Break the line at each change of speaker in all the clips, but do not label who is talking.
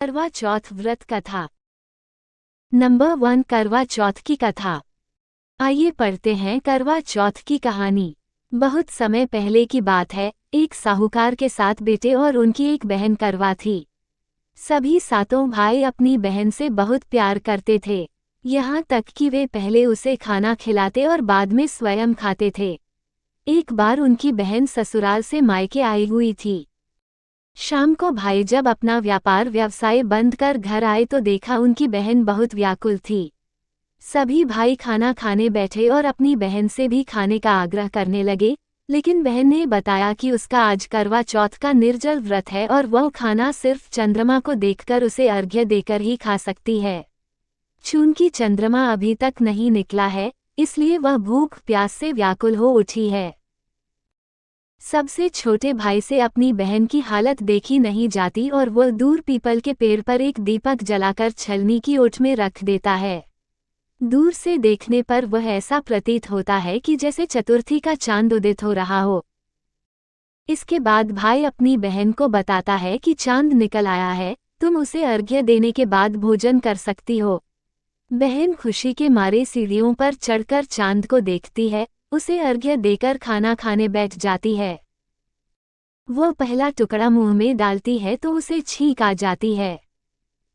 करवा चौथ व्रत कथा। नंबर 1, करवा चौथ की कथा। आइए पढ़ते हैं करवा चौथ की कहानी। बहुत समय पहले की बात है, एक साहूकार के 7 बेटे और उनकी एक बहन करवा थी। सभी 7 भाई अपनी बहन से बहुत प्यार करते थे, यहाँ तक कि वे पहले उसे खाना खिलाते और बाद में स्वयं खाते थे। एक बार उनकी बहन ससुराल से मायके आई हुई थी। शाम को भाई जब अपना व्यवसाय बंद कर घर आए तो देखा उनकी बहन बहुत व्याकुल थी। सभी भाई खाना खाने बैठे और अपनी बहन से भी खाने का आग्रह करने लगे, लेकिन बहन ने बताया कि उसका आज करवा चौथ का निर्जल व्रत है और वह खाना सिर्फ चंद्रमा को देखकर उसे अर्घ्य देकर ही खा सकती है। चूंकि चंद्रमा अभी तक नहीं निकला है, इसलिए वह भूख प्यास से व्याकुल हो उठी है। सबसे छोटे भाई से अपनी बहन की हालत देखी नहीं जाती और वह दूर पीपल के पेड़ पर एक दीपक जलाकर छलनी की ओट में रख देता है। दूर से देखने पर वह ऐसा प्रतीत होता है कि जैसे चतुर्थी का चांद उदित हो रहा हो। इसके बाद भाई अपनी बहन को बताता है कि चांद निकल आया है, तुम उसे अर्घ्य देने के बाद भोजन कर सकती हो। बहन खुशी के मारे सीढ़ियों पर चढ़कर चांद को देखती है, उसे अर्घ्य देकर खाना खाने बैठ जाती है। वह पहला टुकड़ा मुंह में डालती है तो उसे छींक आ जाती है।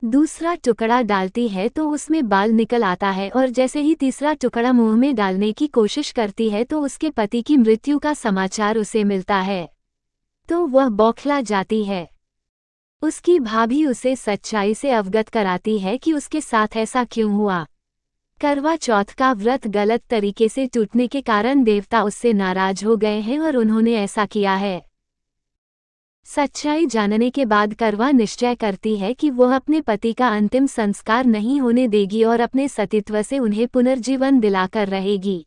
दूसरा टुकड़ा डालती है तो उसमें बाल निकल आता है और जैसे ही तीसरा टुकड़ा मुंह में डालने की कोशिश करती है तो उसके पति की मृत्यु का समाचार उसे मिलता है। तो वह बौखला जाती है। उसकी भाभी उसे सच्चाई से अवगत कराती है कि उसके साथ ऐसा क्यों हुआ। करवा चौथ का व्रत गलत तरीके से टूटने के कारण देवता उससे नाराज हो गए हैं और उन्होंने ऐसा किया है। सच्चाई जानने के बाद करवा निश्चय करती है कि वह अपने पति का अंतिम संस्कार नहीं होने देगी और अपने सतीत्व से उन्हें पुनर्जीवन दिलाकर रहेगी।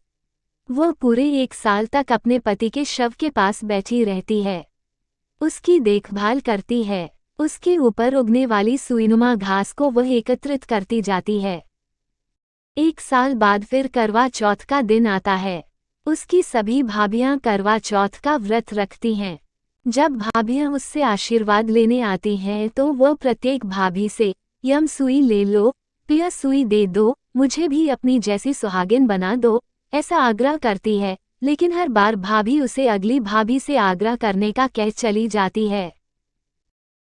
वह पूरे 1 साल तक अपने पति के शव के पास बैठी रहती है, उसकी देखभाल करती है। उसके ऊपर उगने वाली सुईनुमा घास को वह एकत्रित करती जाती है। 1 साल बाद फिर करवा चौथ का दिन आता है। उसकी सभी भाभियां करवा चौथ का व्रत रखती हैं। जब भाभियां उससे आशीर्वाद लेने आती हैं तो वह प्रत्येक भाभी से यम सुई ले लो, पिया सुई दे दो, मुझे भी अपनी जैसी सुहागिन बना दो, ऐसा आग्रह करती है। लेकिन हर बार भाभी उसे अगली भाभी से आग्रह करने का कह चली जाती है।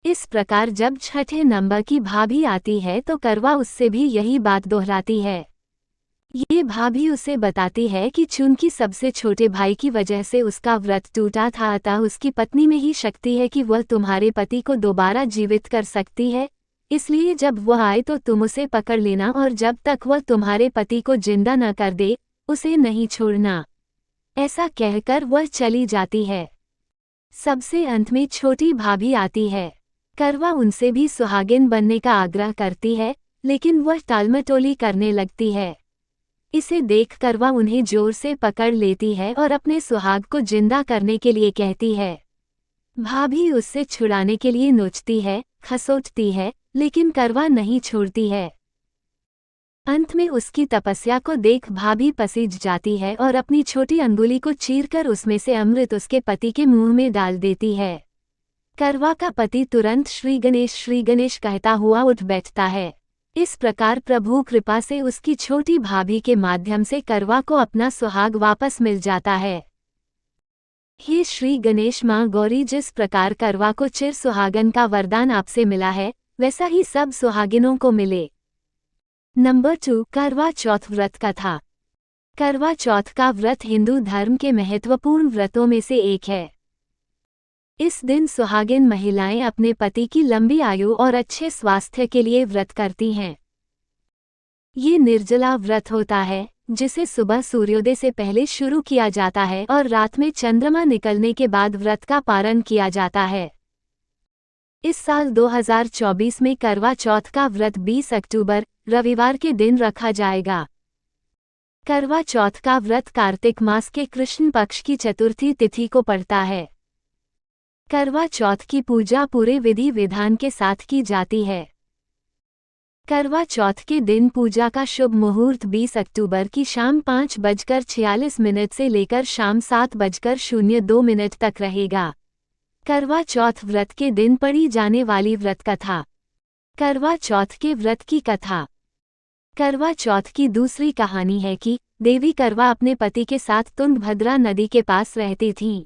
इस प्रकार जब छठे नंबर की भाभी आती है तो करवा उससे भी यही बात दोहराती है। ये भाभी उसे बताती है कि चूंकि सबसे छोटे भाई की वजह से उसका व्रत टूटा था, अतः उसकी पत्नी में ही शक्ति है कि वह तुम्हारे पति को दोबारा जीवित कर सकती है, इसलिए जब वह आए तो तुम उसे पकड़ लेना और जब तक वह तुम्हारे पति को जिंदा न कर दे, उसे नहीं छोड़ना। ऐसा कहकर वह चली जाती है। सबसे अंत में छोटी भाभी आती है। करवा उनसे भी सुहागिन बनने का आग्रह करती है, लेकिन वह टालमटोली करने लगती है। इसे देख करवा उन्हें जोर से पकड़ लेती है और अपने सुहाग को जिंदा करने के लिए कहती है। भाभी उससे छुड़ाने के लिए नोचती है, खसोटती है, लेकिन करवा नहीं छोड़ती है। अंत में उसकी तपस्या को देख भाभी पसीज जाती है और अपनी छोटी अंगुली को चीरकर उसमें से अमृत उसके पति के मुंह में डाल देती है। करवा का पति तुरंत श्री गणेश कहता हुआ उठ बैठता है। इस प्रकार प्रभु कृपा से उसकी छोटी भाभी के माध्यम से करवा को अपना सुहाग वापस मिल जाता है। हे श्री गणेश माँ गौरी, जिस प्रकार करवा को चिर सुहागन का वरदान आपसे मिला है, वैसा ही सब सुहागिनों को मिले। नंबर 2, करवा चौथ व्रत कथा। करवा चौथ का व्रत हिंदू धर्म के महत्वपूर्ण व्रतों में से एक है। इस दिन सुहागिन महिलाएं अपने पति की लंबी आयु और अच्छे स्वास्थ्य के लिए व्रत करती हैं। ये निर्जला व्रत होता है, जिसे सुबह सूर्योदय से पहले शुरू किया जाता है और रात में चंद्रमा निकलने के बाद व्रत का पारण किया जाता है। इस साल 2024 में करवा चौथ का व्रत 20 अक्टूबर रविवार के दिन रखा जाएगा। करवा चौथ का व्रत कार्तिक मास के कृष्ण पक्ष की चतुर्थी तिथि को पड़ता है। करवा चौथ की पूजा पूरे विधि विधान के साथ की जाती है। करवा चौथ के दिन पूजा का शुभ मुहूर्त 20 अक्टूबर की शाम 5:46 से लेकर शाम 7:02 तक रहेगा। करवा चौथ व्रत के दिन पढ़ी जाने वाली व्रत कथा। करवा चौथ के व्रत की कथा। करवा चौथ की दूसरी कहानी है कि देवी करवा अपने पति के साथ तुंगभद्रा नदी के पास रहती थीं।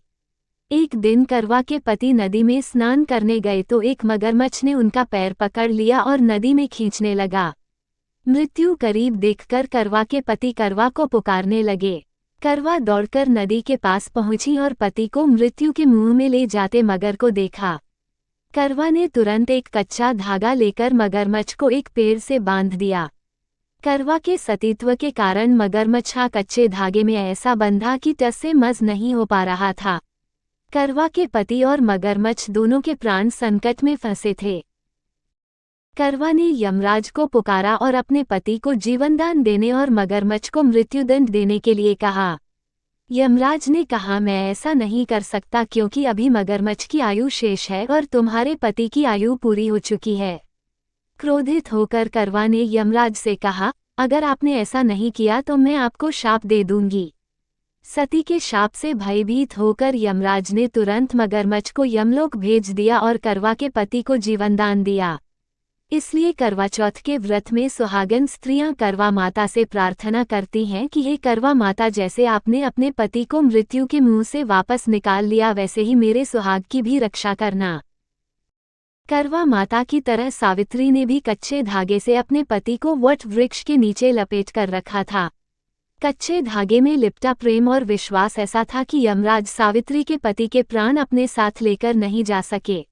एक दिन करवा के पति नदी में स्नान करने गए तो एक मगरमच्छ ने उनका पैर पकड़ लिया और नदी में खींचने लगा। मृत्यु करीब देखकर करवा के पति करवा को पुकारने लगे। करवा दौड़कर नदी के पास पहुंची और पति को मृत्यु के मुंह में ले जाते मगर को देखा। करवा ने तुरंत एक कच्चा धागा लेकर मगरमच्छ को एक पेड़ से बांध दिया। करवा के सतीत्व के कारण मगरमच्छ कच्चे धागे में ऐसा बंधा कि टस से मस नहीं हो पा रहा था। करवा के पति और मगरमच्छ दोनों के प्राण संकट में फंसे थे। करवा ने यमराज को पुकारा और अपने पति को जीवनदान देने और मगरमच्छ को मृत्युदंड देने के लिए कहा। यमराज ने कहा, मैं ऐसा नहीं कर सकता क्योंकि अभी मगरमच्छ की आयु शेष है और तुम्हारे पति की आयु पूरी हो चुकी है। क्रोधित होकर करवा ने यमराज से कहा, अगर आपने ऐसा नहीं किया तो मैं आपको शाप दे दूंगी। सती के शाप से भयभीत होकर यमराज ने तुरंत मगरमच्छ को यमलोक भेज दिया और करवा के पति को जीवनदान दिया। इसलिए करवा चौथ के व्रत में सुहागन स्त्रियां करवा माता से प्रार्थना करती हैं कि हे करवा माता, जैसे आपने अपने पति को मृत्यु के मुंह से वापस निकाल लिया वैसे ही मेरे सुहाग की भी रक्षा करना। करवा माता की तरह सावित्री ने भी कच्चे धागे से अपने पति को वट वृक्ष के नीचे लपेट कर रखा था। कच्चे धागे में लिपटा प्रेम और विश्वास ऐसा था कि यमराज सावित्री के पति के प्राण अपने साथ लेकर नहीं जा सके।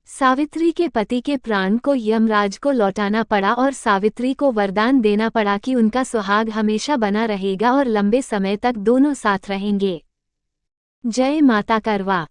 सावित्री के पति के प्राण को यमराज को लौटाना पड़ा और सावित्री को वरदान देना पड़ा कि उनका सुहाग हमेशा बना रहेगा और लंबे समय तक दोनों साथ रहेंगे। जय माता करवा।